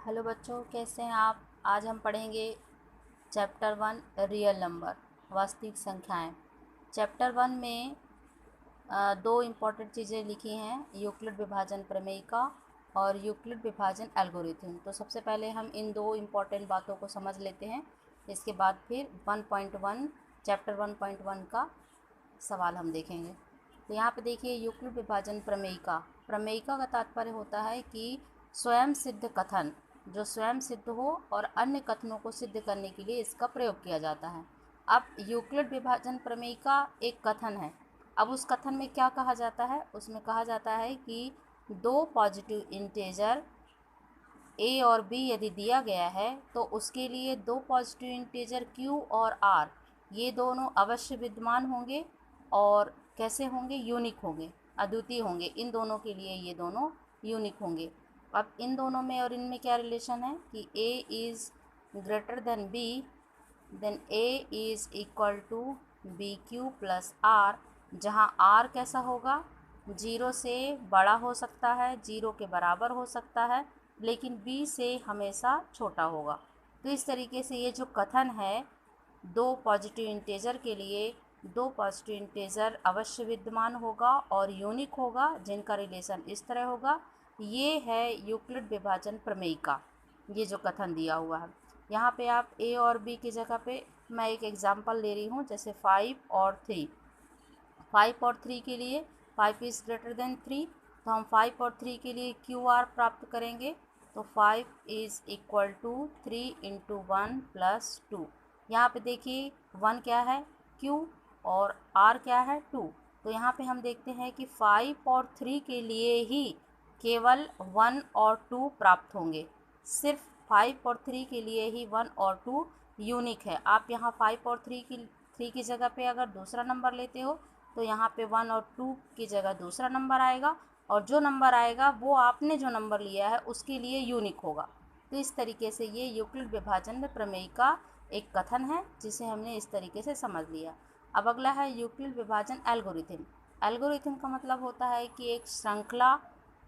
Hello बच्चों, कैसे हैं आप। आज हम पढ़ेंगे चैप्टर 1 रियल नंबर, वास्तविक संख्याएं। चैप्टर 1 में दो इम्पॉर्टेंट चीज़ें लिखी हैं, यूक्लिड विभाजन प्रमेयिका और यूक्लिड विभाजन एल्गोरिथम। तो सबसे पहले हम इन दो इम्पॉर्टेंट बातों को समझ लेते हैं, इसके बाद फिर 1.1 चैप्टर 1.1 का सवाल हम देखेंगे। तो यहाँ पे देखिए, यूक्लिड विभाजन प्रमेयिका। प्रमेयिका का तात्पर्य होता है कि स्वयं सिद्ध कथन, जो स्वयं सिद्ध हो और अन्य कथनों को सिद्ध करने के लिए इसका प्रयोग किया जाता है। अब यूक्लिड विभाजन प्रमेयिका एक कथन है। अब उस कथन में क्या कहा जाता है, उसमें कहा जाता है कि दो पॉजिटिव इंटीजर ए और बी यदि दिया गया है तो उसके लिए दो पॉजिटिव इंटीजर क्यू और आर, ये दोनों अवश्य विद्यमान होंगे। और कैसे होंगे? यूनिक होंगे, अद्वितीय होंगे। इन दोनों के लिए ये दोनों यूनिक होंगे। अब इन दोनों में और इनमें क्या रिलेशन है कि A is greater than B, then A is equal to B Q plus R, जहाँ आर कैसा होगा? 0 से बड़ा हो सकता है, 0 के बराबर हो सकता है, लेकिन बी से हमेशा छोटा होगा। तो इस तरीके से ये जो कथन है, दो पॉजिटिव इंटीजर के लिए दो पॉजिटिव इंटीजर अवश्य विद्यमान होगा और यूनिक होगा, जिनका रिलेशन इस तरह होगा, ये है यूक्लिड विभाजन प्रमेयिका। ये जो कथन दिया हुआ है, यहाँ पे आप ए और बी की जगह पे मैं एक एग्जांपल ले रही हूँ, जैसे 5 और 3। 5 और 3 के लिए 5 इज़ ग्रेटर देन 3, तो हम 5 और 3 के लिए क्यू आर प्राप्त करेंगे। तो 5 is equal to 3 into 1 plus 2। यहाँ पे देखिए 1 क्या है? क्यू, और आर क्या है? 2। तो यहाँ पे हम देखते हैं कि 5 और 3 के लिए ही केवल 1 और 2 प्राप्त होंगे। सिर्फ 5 और 3 के लिए ही 1 और 2 यूनिक है। आप यहाँ 5 और 3 की जगह पे अगर दूसरा नंबर लेते हो तो यहाँ पे 1 और 2 की जगह दूसरा नंबर आएगा, और जो नंबर आएगा वो आपने जो नंबर लिया है उसके लिए यूनिक होगा। तो इस तरीके से ये यूक्लिड विभाजन प्रमेय का एक कथन है, जिसे हमने इस तरीके से समझ लिया। अब अगला है यूक्लिड विभाजन एल्गोरिथम। एल्गोरिथम का मतलब होता है कि एक श्रृंखला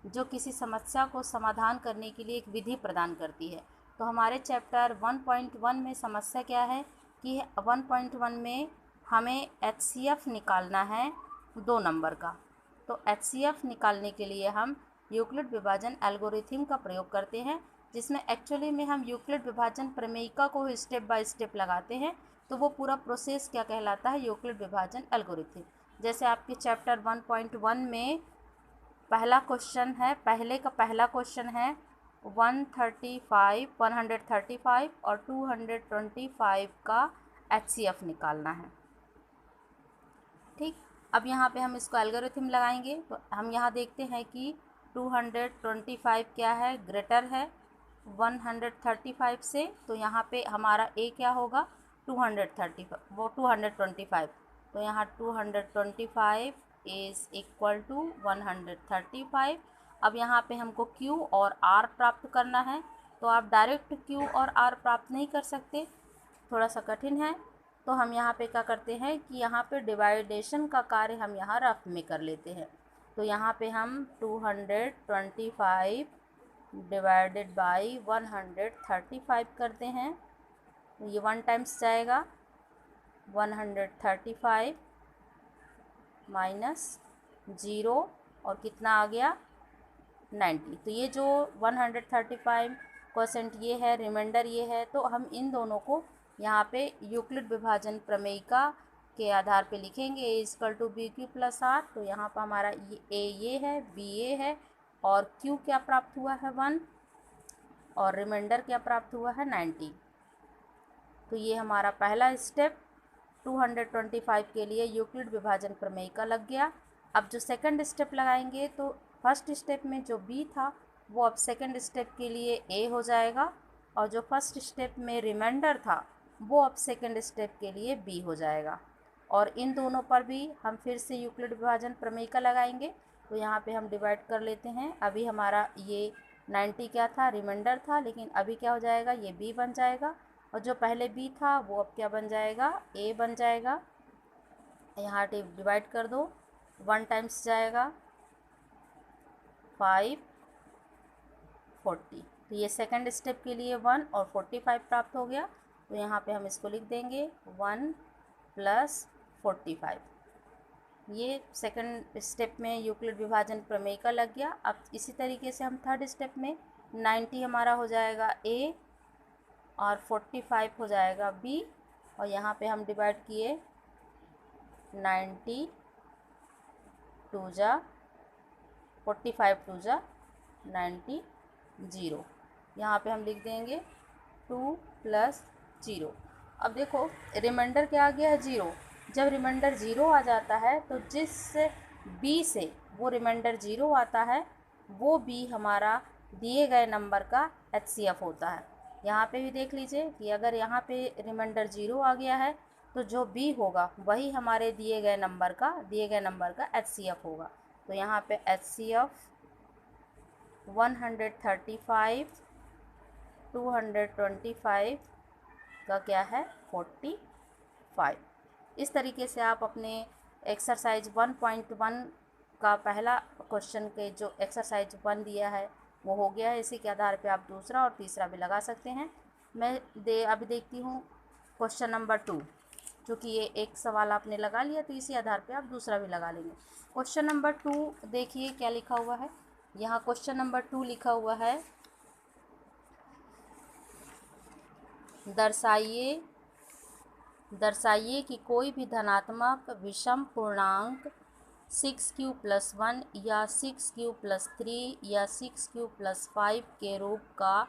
जो किसी समस्या को समाधान करने के लिए एक विधि प्रदान करती है। तो हमारे चैप्टर 1.1 में समस्या क्या है कि 1.1 में हमें HCF निकालना है 2 नंबर का। तो HCF निकालने के लिए हम यूक्लिड विभाजन एल्गोरिथम का प्रयोग करते हैं, जिसमें एक्चुअली में हम यूक्लिड विभाजन प्रमेयिका को स्टेप बाय स्टेप लगाते हैं। तो वो पूरा प्रोसेस क्या कहलाता है? यूक्लिड विभाजन एल्गोरिथम। जैसे आपके चैप्टर 1.1 में पहला क्वेश्चन है, पहले का पहला क्वेश्चन है 135 और 225 का HCF निकालना है। ठीक, अब यहाँ पे हम इसको एल्गोरिथम लगाएंगे। तो हम यहाँ देखते हैं कि 225 क्या है? ग्रेटर है 135 से। तो यहाँ पे हमारा ए क्या होगा? 235, वो 225। तो यहाँ 225 इज़ इक्वल टू 135। अब यहाँ पे हमको क्यू और आर प्राप्त करना है। तो आप डायरेक्ट क्यू और आर प्राप्त नहीं कर सकते, थोड़ा सा कठिन है। तो हम यहाँ पे क्या करते हैं कि यहाँ पे डिवाइडेशन का कार्य हम यहाँ रफ में कर लेते हैं। तो यहाँ पे हम 225 डिवाइडेड बाई 135 करते हैं। तो ये 1 टाइम्स जाएगा, 135 माइनस 0, और कितना आ गया? 90। तो ये जो 135% ये है, रिमाइंडर ये है। तो हम इन दोनों को यहाँ पे यूक्लिड विभाजन प्रमेयिका के आधार पे लिखेंगे, A equal to B Q plus R. तो यहाँ पर हमारा ये है, बी ये है, और क्यू क्या प्राप्त हुआ है? 1, और रिमाइंडर क्या प्राप्त हुआ है? 90। तो ये हमारा पहला स्टेप 225 के लिए यूक्लिड विभाजन प्रमेयिका लग गया। अब जो सेकंड स्टेप लगाएंगे, तो फर्स्ट स्टेप में जो बी था वो अब सेकंड स्टेप के लिए ए हो जाएगा, और जो फर्स्ट स्टेप में रिमाइंडर था वो अब सेकंड स्टेप के लिए बी हो जाएगा। और इन दोनों पर भी हम फिर से यूक्लिड विभाजन प्रमेयिका लगाएंगे। तो यहाँ पे हम डिवाइड कर लेते हैं। अभी हमारा ये 90 क्या था? रिमाइंडर था, लेकिन अभी क्या हो जाएगा? ये बी बन जाएगा, और जो पहले बी था वो अब क्या बन जाएगा? ए बन जाएगा। यहाँ डिवाइड कर दो, 1 टाइम्स जाएगा 5, 40। तो ये सेकंड स्टेप के लिए 1 और 45 प्राप्त हो गया। तो यहाँ पे हम इसको लिख देंगे 1 + 45। ये सेकंड स्टेप में यूक्लिड विभाजन प्रमेय का लग गया। अब इसी तरीके से हम थर्ड स्टेप में 90 हमारा हो जाएगा A और 45 हो जाएगा B, और यहाँ पे हम डिवाइड किए 90 2 जा 45 2 जा 90 0। यहाँ पे हम लिख देंगे 2 + 0। अब देखो रिमाइंडर क्या आ गया है 0। जब रिमाइंडर 0 आ जाता है तो जिस B से वो रिमाइंडर 0 आता है वो B हमारा दिए गए नंबर का HCF होता है। यहाँ पे भी देख लीजिए कि अगर यहाँ पे रिमाइंडर 0 आ गया है तो जो B होगा वही हमारे दिए गए नंबर का HCF होगा। तो यहाँ पे HCF 135 225 का क्या है 45। इस तरीके से आप अपने एक्सरसाइज 1.1 का पहला क्वेश्चन के जो एक्सरसाइज 1 दिया है वो हो गया है। इसी के आधार पे आप दूसरा और तीसरा भी लगा सकते हैं। मैं अभी देखती हूँ क्वेश्चन नंबर 2, क्योंकि ये एक सवाल आपने लगा लिया तो इसी आधार पे आप दूसरा भी लगा लेंगे। क्वेश्चन नंबर 2 देखिए क्या लिखा हुआ है। यहाँ क्वेश्चन नंबर 2 लिखा हुआ है, दर्शाइए कि कोई भी धनात्मक विषम पूर्णांक 6q + 1 या 6q + 3 या 6q + 5 के रूप का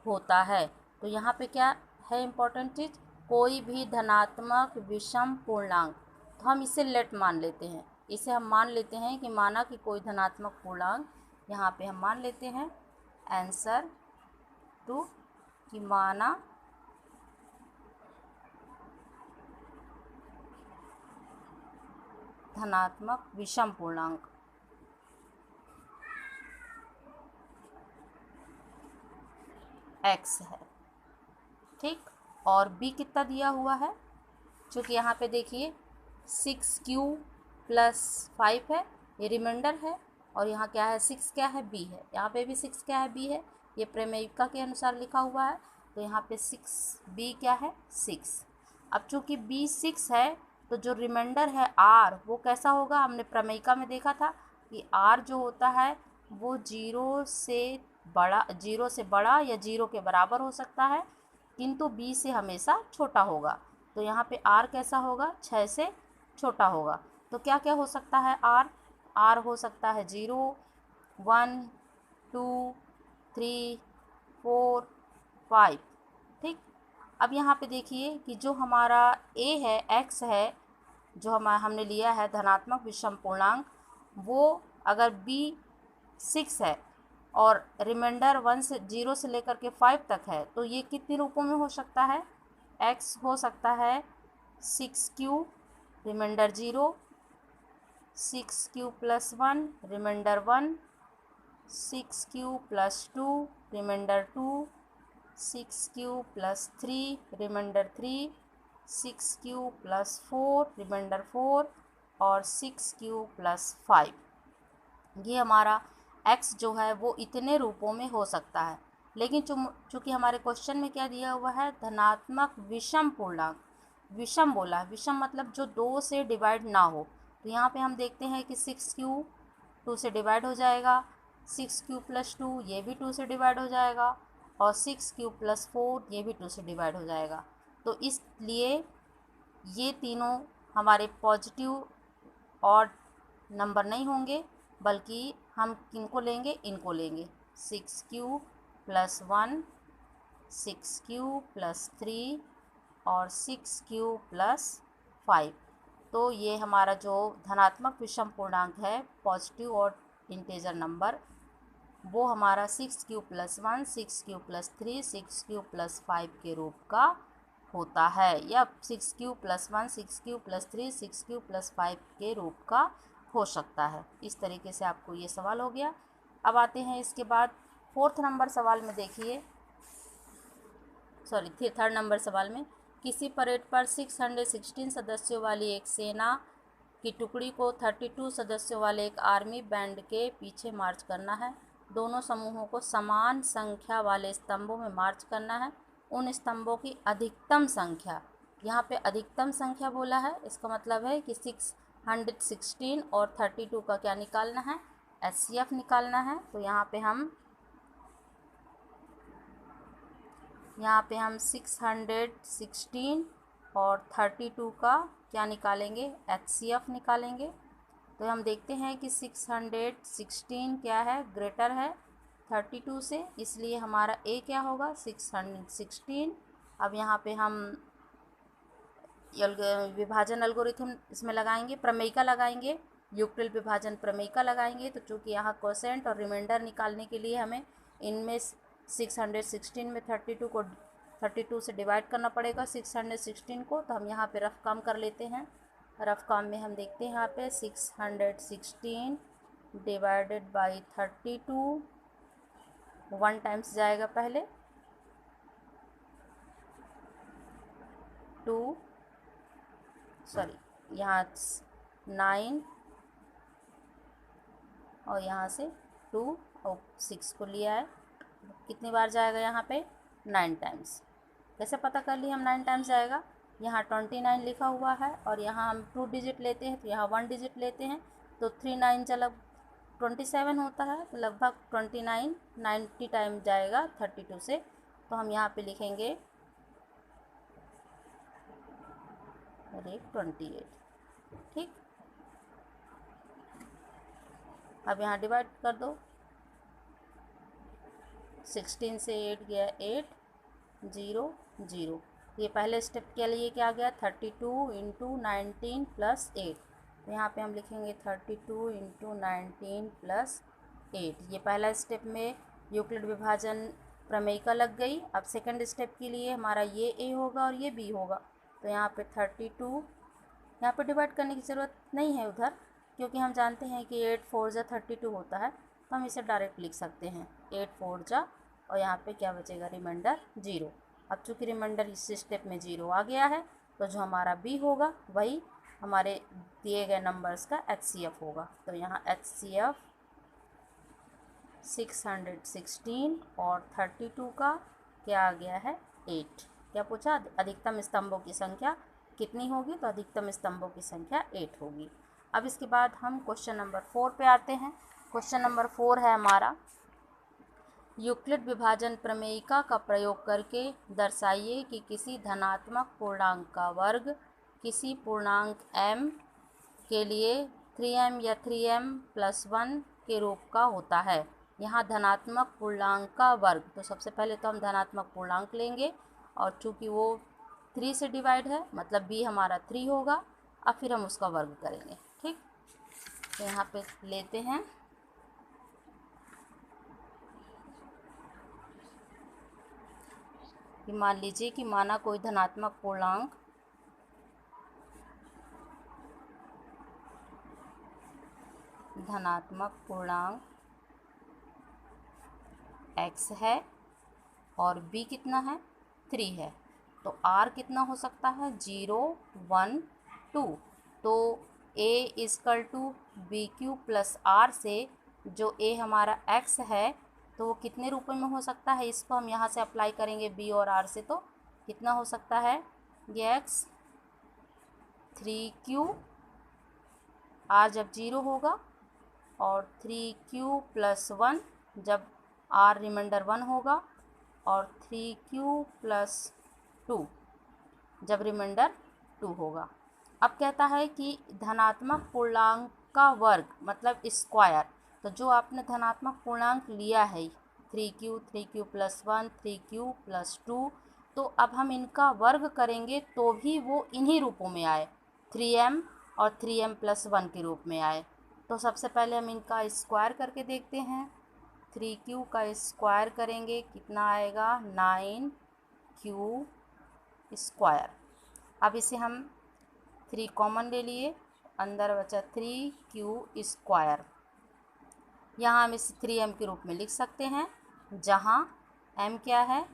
होता है। तो यहाँ पे क्या है इम्पोर्टेंट चीज़, कोई भी धनात्मक विषम पूर्णांक। तो हम इसे लेट मान लेते हैं, इसे हम मान लेते हैं कि माना कि कोई धनात्मक पूर्णांक, यहाँ पे हम मान लेते हैं आंसर 2 कि माना धनात्मक विषम पूर्णांक x है, ठीक। और b कितना दिया हुआ है, क्योंकि यहाँ पे देखिए 6q + 5 है, ये रिमाइंडर है, और यहाँ क्या है 6 क्या है b है, यहाँ पे भी 6 क्या है b है, ये प्रमेयिका के अनुसार लिखा हुआ है। तो यहाँ पे 6b क्या है 6। अब चूँकि b 6 है तो जो रिमाइंडर है r वो कैसा होगा, हमने प्रमेयिका में देखा था कि r जो होता है वो 0 से बड़ा या 0 के बराबर हो सकता है, किंतु b से हमेशा छोटा होगा। तो यहाँ पे r कैसा होगा 6 से छोटा होगा। तो क्या क्या हो सकता है r हो सकता है 0 1 2 3 4 5, ठीक। अब यहाँ पे देखिए कि जो हमारा a है x है, जो हमने लिया है धनात्मक विषम पूर्णांक, वो अगर b 6 है और रिमाइंडर 0 से लेकर के 5 तक है, तो ये कितने रूपों में हो सकता है, x हो सकता है 6q remainder 0, 6q + 1 remainder 1, 6q + 2 remainder 2, 6q + 3 remainder 3, 6q + 4 remainder 4 और 6q + 5। ये हमारा x जो है वो इतने रूपों में हो सकता है। लेकिन चूँकि हमारे क्वेश्चन में क्या दिया हुआ है, धनात्मक विषम पूर्णांक, विषम बोला, विषम मतलब जो 2 से डिवाइड ना हो। तो यहाँ पे हम देखते हैं कि 6q 2 से डिवाइड हो जाएगा, 6q + 2 ये भी 2 से डिवाइड हो जाएगा, और 6q + 4 ये भी 2 से डिवाइड हो जाएगा। तो इसलिए ये तीनों हमारे पॉजिटिव और नंबर नहीं होंगे, बल्कि हम किनको लेंगे, इनको लेंगे 6q + 1, 6q + 3 और 6q + 5। तो ये हमारा जो धनात्मक विषम पूर्णांक है, पॉजिटिव और इंटीजर नंबर, वो हमारा 6q + 1, 6q + 3, 6q + 5 के रूप का होता है, या 6q + 1, 6q + 3, 6q + 5 के रूप का हो सकता है। इस तरीके से आपको ये सवाल हो गया। अब आते हैं इसके बाद थर्ड नंबर सवाल में, किसी परेड पर 616 सदस्यों वाली एक सेना की टुकड़ी को 32 सदस्यों वाले एक आर्मी बैंड के पीछे मार्च करना है। दोनों समूहों को समान संख्या वाले स्तंभों में मार्च करना है। उन स्तंभों की अधिकतम संख्या, यहाँ पे अधिकतम संख्या बोला है, इसका मतलब है कि 616 और 32 का क्या निकालना है, HCF निकालना है। तो यहाँ पे हम 616 और 32 का क्या निकालेंगे, HCF निकालेंगे। तो हम देखते हैं कि 616 क्या है, ग्रेटर है 32 से, इसलिए हमारा A क्या होगा, 616। अब यहाँ पे हम विभाजन एल्गोरिथम इसमें लगाएंगे, प्रमेयिका लगाएंगे, यूक्लिड विभाजन प्रमेयिका लगाएंगे। तो चूँकि यहाँ क्वोशेंट और रिमाइंडर निकालने के लिए हमें इनमें 616 में 32 से डिवाइड करना पड़ेगा 616 को। तो हम यहाँ पे रफ काम कर लेते हैं। रफ काम में हम देखते हैं यहाँ पे 616 डिवाइडेड बाई 32, 1 टाइम्स जाएगा पहले, 2 यहाँ 9 और यहाँ से 2 और 6 को लिया है, कितनी बार जाएगा यहाँ पे, 9 टाइम्स। कैसे पता कर लिए हम 9 टाइम्स जाएगा, यहाँ 29 लिखा हुआ है और यहाँ हम 2 डिजिट लेते हैं, तो यहाँ 1 डिजिट लेते हैं, तो 3 9 चला 27 होता है, तो लगभग 29 90 टाइम जाएगा 32 से। तो हम यहाँ पे लिखेंगे 28, ठीक। अब यहाँ डिवाइड कर दो, 16 से 8 गया 8 0 0। ये पहले स्टेप के लिए क्या गया, 32 इंटू 19 प्लस 8। तो यहाँ पे हम लिखेंगे 32 इंटू 19 प्लस 8। ये पहला स्टेप में यूक्लिड विभाजन प्रमेयिका लग गई। अब सेकंड स्टेप के लिए हमारा ये A होगा और ये B होगा। तो यहाँ पे 32, यहाँ पे डिवाइड करने की ज़रूरत नहीं है उधर, क्योंकि हम जानते हैं कि 8 4 जा 32 होता है, तो हम इसे डायरेक्ट लिख सकते हैं 8 4 जा, और यहाँ पे क्या बचेगा, रिमाइंडर 0। अब चूँकि रिमाइंडर इस स्टेप में 0 आ गया है, तो जो हमारा B होगा वही हमारे दिए गए नंबर्स का HCF होगा। तो यहाँ HCF 616 और 32 का क्या आ गया है, 8। क्या पूछा, अधिकतम स्तंभों की संख्या कितनी होगी, तो अधिकतम स्तंभों की संख्या 8 होगी। अब इसके बाद हम क्वेश्चन नंबर 4 पे आते हैं। क्वेश्चन नंबर 4 है हमारा, यूक्लिड विभाजन प्रमेयिका का प्रयोग करके दर्शाइए कि किसी धनात्मक पूर्णांक का वर्ग किसी पूर्णांक m के लिए 3m या 3m + 1 के रूप का होता है। यहाँ धनात्मक पूर्णांक का वर्ग, तो सबसे पहले तो हम धनात्मक पूर्णांक लेंगे, और चूँकि वो 3 से डिवाइड है, मतलब b हमारा 3 होगा। अब फिर हम उसका वर्ग करेंगे, ठीक। तो यहाँ पे लेते हैं, कि मान लीजिए कि माना कोई धनात्मक पूर्णांक x है और b कितना है, 3 है। तो r कितना हो सकता है, 0 1 2। तो a = bq + r से जो a हमारा x है, तो वो कितने रूपों में हो सकता है, इसको हम यहाँ से अप्लाई करेंगे b और r से, तो कितना हो सकता है, ये x 3q, r जब 0 होगा, और 3q + 1 जब r रिमाइंडर 1 होगा, और 3q + 2 जब रिमाइंडर 2 होगा। अब कहता है कि धनात्मक पूर्णांक का वर्ग मतलब स्क्वायर, तो जो आपने धनात्मक पूर्णांक लिया है 3q + 1 3q + 2, तो अब हम इनका वर्ग करेंगे तो भी वो इन्हीं रूपों में आए, 3m और 3m + 1 के रूप में आए। तो सबसे पहले हम इनका स्क्वायर करके देखते हैं। 3q का स्क्वायर करेंगे, कितना आएगा, 9q स्क्वायर। अब इसे हम 3 कॉमन ले लिए, अंदर बचा 3q स्क्वायर। यहाँ हम इसे 3m के रूप में लिख सकते हैं, जहाँ m क्या है,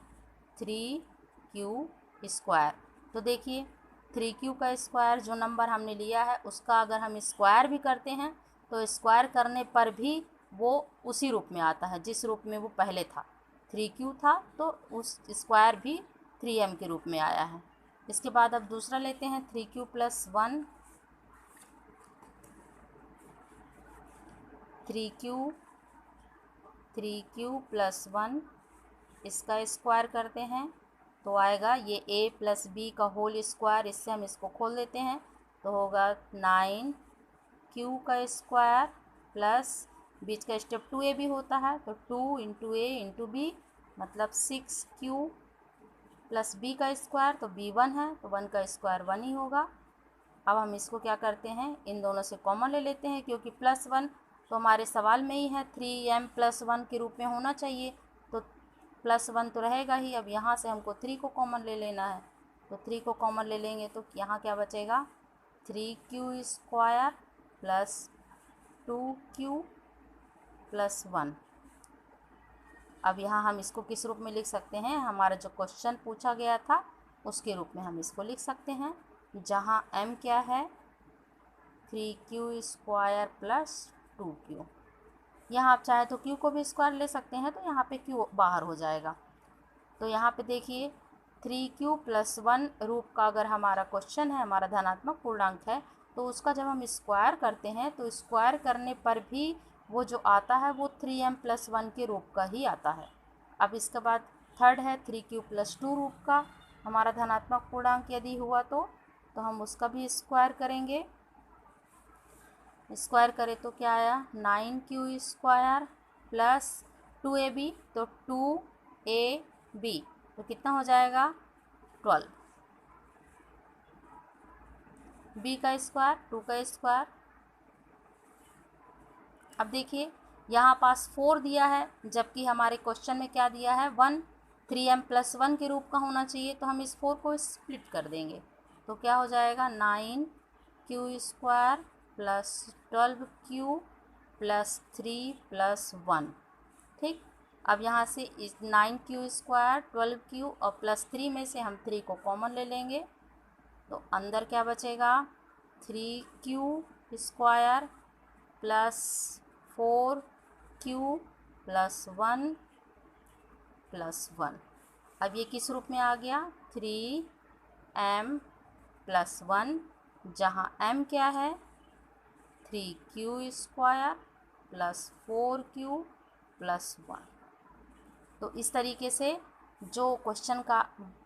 3q स्क्वायर। तो देखिए 3q का स्क्वायर जो नंबर हमने लिया है उसका अगर हम स्क्वायर भी करते हैं, तो स्क्वायर करने पर भी वो उसी रूप में आता है जिस रूप में वो पहले था। 3q था तो उस स्क्वायर भी 3m के रूप में आया है। इसके बाद अब दूसरा लेते हैं 3q + 1, 3q + 1 इसका स्क्वायर करते हैं तो आएगा ये a + b का होल स्क्वायर। इससे हम इसको खोल देते हैं तो होगा 9q का स्क्वायर प्लस बीच का स्टेप 2a भी होता है तो 2 × a × b मतलब 6q + b का स्क्वायर, तो b 1 है तो 1 का स्क्वायर 1 ही होगा। अब हम इसको क्या करते हैं, इन दोनों से कॉमन ले लेते हैं क्योंकि +1 तो हमारे सवाल में ही है, 3m + 1 के रूप में होना चाहिए तो +1 तो रहेगा ही। अब यहाँ से हमको 3 को कॉमन ले लेना है तो 3 को कॉमन ले लेंगे तो यहाँ क्या बचेगा, 3q स्क्वायर + 2q + 1। अब यहाँ हम इसको किस रूप में लिख सकते हैं, हमारा जो क्वेश्चन पूछा गया था उसके रूप में हम इसको लिख सकते हैं, जहाँ m क्या है 3q स्क्वायर + 2q। यहाँ आप चाहे तो q को भी स्क्वायर ले सकते हैं तो यहाँ पे q बाहर हो जाएगा। तो यहाँ पे देखिए 3q + 1 रूप का अगर हमारा क्वेश्चन है, हमारा धनात्मक पूर्णांक है, तो उसका जब हम स्क्वायर करते हैं तो स्क्वायर करने पर भी वो जो आता है वो 3m + 1 के रूप का ही आता है। अब इसके बाद थर्ड है 3q + 2 रूप का हमारा धनात्मक पूर्णांक यदि हुआ तो हम उसका भी स्क्वायर करेंगे। स्क्वायर करें तो क्या आया, 9q स्क्वायर + 2ab तो 2ab तो कितना हो जाएगा 12, b का स्क्वायर 2 का स्क्वायर। अब देखिए यहाँ पास 4 दिया है जबकि हमारे क्वेश्चन में क्या दिया है 1, 3m + 1 के रूप का होना चाहिए तो हम इस 4 को स्प्लिट कर देंगे तो क्या हो जाएगा 9q स्क्वायर + 12q + 3 + 1। ठीक, अब यहाँ से इस 9q स्क्वायर 12q और +3 में से हम 3 को कॉमन ले लेंगे तो अंदर क्या बचेगा 3q स्क्वायर + 4q + 1 + 1। अब ये किस रूप में आ गया 3m + 1, जहाँ m क्या है 3q स्क्वायर + 4q + 1। तो इस तरीके से जो क्वेश्चन का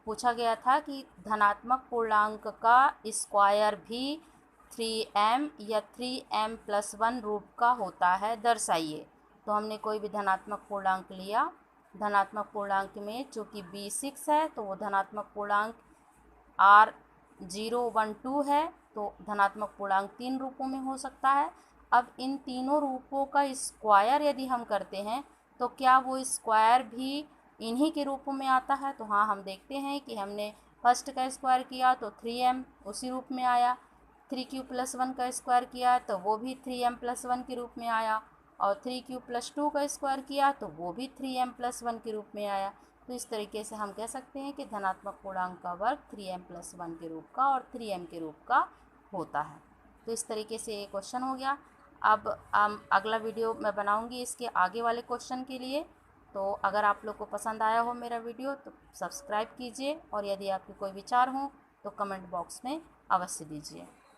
पूछा गया था कि धनात्मक पूर्णांक का स्क्वायर भी 3m या 3m + 1 रूप का होता है, दर्शाइए। तो हमने कोई भी धनात्मक पूर्णांक लिया, धनात्मक पूर्णांक में चूँकि b6 है तो वो धनात्मक पूर्णांक r0, 1, 2 है तो धनात्मक पूर्णांक 3 रूपों में हो सकता है। अब इन तीनों रूपों का स्क्वायर यदि हम करते हैं तो क्या वो स्क्वायर भी इन्हीं के रूपों में आता है, तो हाँ हम देखते हैं कि हमने फर्स्ट का स्क्वायर किया तो 3m उसी रूप में आया, 3q + 1 का स्क्वायर किया तो वो भी 3m + 1 के रूप में आया और 3q + 2 का स्क्वायर किया तो वो भी 3m + 1 के रूप में आया। तो इस तरीके से हम कह सकते हैं कि धनात्मक पूर्णांक का वर्ग 3m + 1 के रूप का और 3m के रूप का होता है। तो इस तरीके से ये क्वेश्चन हो गया। अब अगला वीडियो मैं बनाऊंगी इसके आगे वाले क्वेश्चन के लिए। तो अगर आप लोग को पसंद आया हो मेरा वीडियो तो सब्सक्राइब कीजिए और यदि आपके कोई विचार हों तो कमेंट बॉक्स में अवश्य दीजिए।